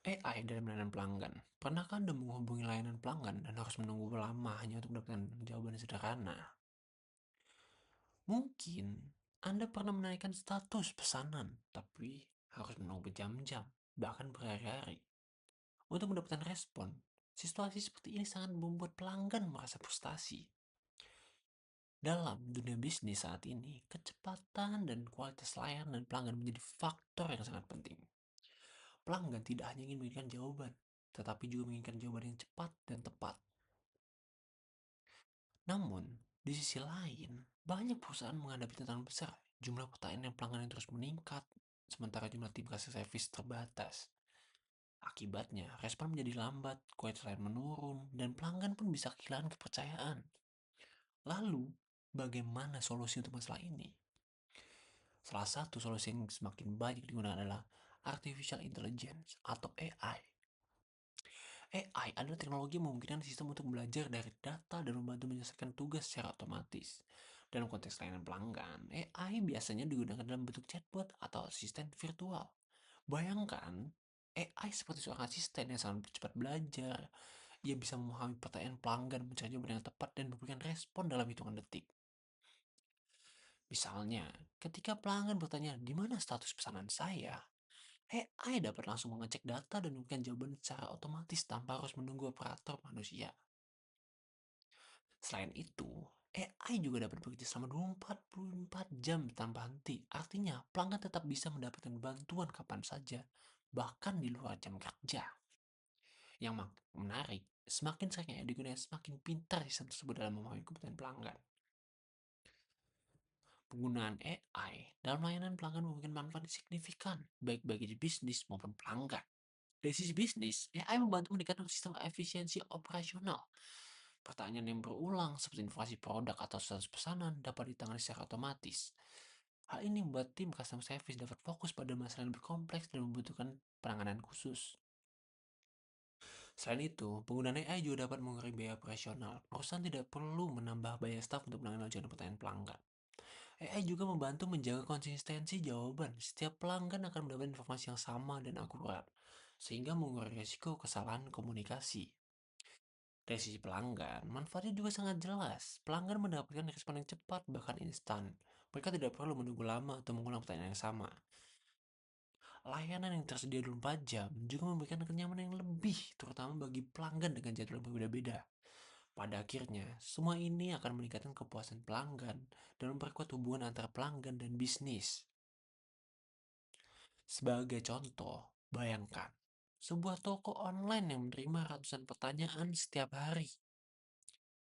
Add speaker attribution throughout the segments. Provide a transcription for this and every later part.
Speaker 1: AI dalam layanan pelanggan. Pernahkah Anda menghubungi layanan pelanggan dan harus menunggu lama hanya untuk mendapatkan jawaban sederhana? Mungkin Anda pernah menaikkan status pesanan, tapi harus menunggu berjam-jam, bahkan berhari-hari, untuk mendapatkan respon. Situasi seperti ini sangat membuat pelanggan merasa frustasi. Dalam dunia bisnis saat ini, kecepatan dan kualitas layanan pelanggan menjadi faktor yang sangat penting. Pelanggan tidak hanya ingin menginginkan jawaban, tetapi juga menginginkan jawaban yang cepat dan tepat. Namun, di sisi lain, banyak perusahaan menghadapi tantangan besar. Jumlah pertanyaan dan pelanggan yang terus meningkat, sementara jumlah tim customer service terbatas. Akibatnya, respon menjadi lambat, kualitas layanan menurun, dan pelanggan pun bisa kehilangan kepercayaan. Lalu, bagaimana solusi untuk masalah ini? Salah satu solusi yang semakin banyak digunakan adalah Artificial Intelligence atau AI. AI adalah teknologi yang memungkinkan sistem untuk belajar dari data dan membantu menyelesaikan tugas secara otomatis. Dalam konteks layanan pelanggan, AI biasanya digunakan dalam bentuk chatbot atau asisten virtual. Bayangkan, AI seperti seorang asisten yang sangat cepat belajar. Ia bisa memahami pertanyaan pelanggan, mencari jawaban yang tepat, dan memberikan respon dalam hitungan detik. Misalnya, ketika pelanggan bertanya, "Di mana status pesanan saya?" AI dapat langsung mengecek data dan memberikan jawaban secara otomatis tanpa harus menunggu operator manusia. Selain itu, AI juga dapat bekerja selama 24 jam tanpa henti. Artinya, pelanggan tetap bisa mendapatkan bantuan kapan saja, bahkan di luar jam kerja. Yang menarik, semakin sering AI digunakan, semakin pintar sistem tersebut dalam memahami kebutuhan pelanggan. Penggunaan AI dalam layanan pelanggan memberikan manfaat signifikan, baik bagi bisnis maupun pelanggan. Dari sisi bisnis, AI membantu meningkatkan sistem efisiensi operasional. Pertanyaan yang berulang seperti informasi produk atau status pesanan dapat ditangani secara otomatis. Hal ini membuat tim customer service dapat fokus pada masalah yang lebih kompleks dan membutuhkan penanganan khusus. Selain itu, penggunaan AI juga dapat mengurangi biaya operasional. Perusahaan tidak perlu menambah biaya staf untuk menangani lonjakan pertanyaan pelanggan. AI juga membantu menjaga konsistensi jawaban. Setiap pelanggan akan mendapatkan informasi yang sama dan akurat, sehingga mengurangi risiko kesalahan komunikasi. Dari sisi pelanggan, manfaatnya juga sangat jelas. Pelanggan mendapatkan respon yang cepat, bahkan instan. Mereka tidak perlu menunggu lama atau mengulang pertanyaan yang sama. Layanan yang tersedia 24 jam juga memberikan kenyamanan yang lebih, terutama bagi pelanggan dengan jadwal yang berbeda-beda. Pada akhirnya, semua ini akan meningkatkan kepuasan pelanggan dan memperkuat hubungan antara pelanggan dan bisnis. Sebagai contoh, bayangkan sebuah toko online yang menerima ratusan pertanyaan setiap hari.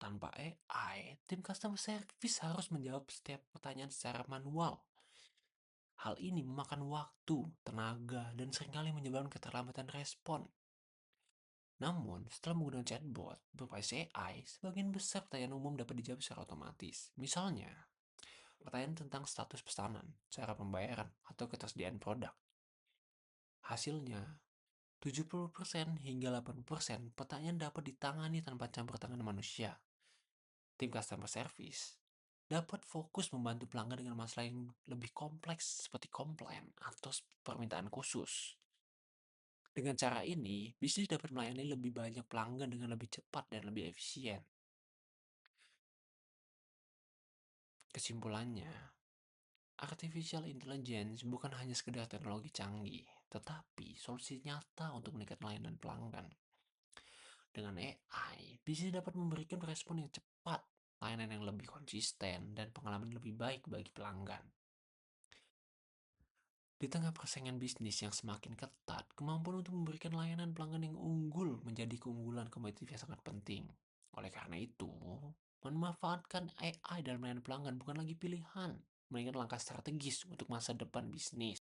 Speaker 1: Tanpa AI, tim customer service harus menjawab setiap pertanyaan secara manual. Hal ini memakan waktu, tenaga, dan seringkali menyebabkan keterlambatan respon. Namun, setelah menggunakan chatbot berbasis AI, sebagian besar pertanyaan umum dapat dijawab secara otomatis. Misalnya, pertanyaan tentang status pesanan, cara pembayaran, atau ketersediaan produk. Hasilnya, 70% hingga 80% pertanyaan dapat ditangani tanpa campur tangan manusia. Tim customer service dapat fokus membantu pelanggan dengan masalah yang lebih kompleks seperti komplain atau permintaan khusus. Dengan cara ini, bisnis dapat melayani lebih banyak pelanggan dengan lebih cepat dan lebih efisien. Kesimpulannya, artificial intelligence bukan hanya sekedar teknologi canggih, tetapi solusi nyata untuk meningkatkan layanan pelanggan. Dengan AI, bisnis dapat memberikan respon yang cepat, layanan yang lebih konsisten, dan pengalaman yang lebih baik bagi pelanggan. Di tengah persaingan bisnis yang semakin ketat, kemampuan untuk memberikan layanan pelanggan yang unggul menjadi keunggulan kompetitif yang sangat penting. Oleh karena itu, memanfaatkan AI dalam layanan pelanggan bukan lagi pilihan, melainkan langkah strategis untuk masa depan bisnis.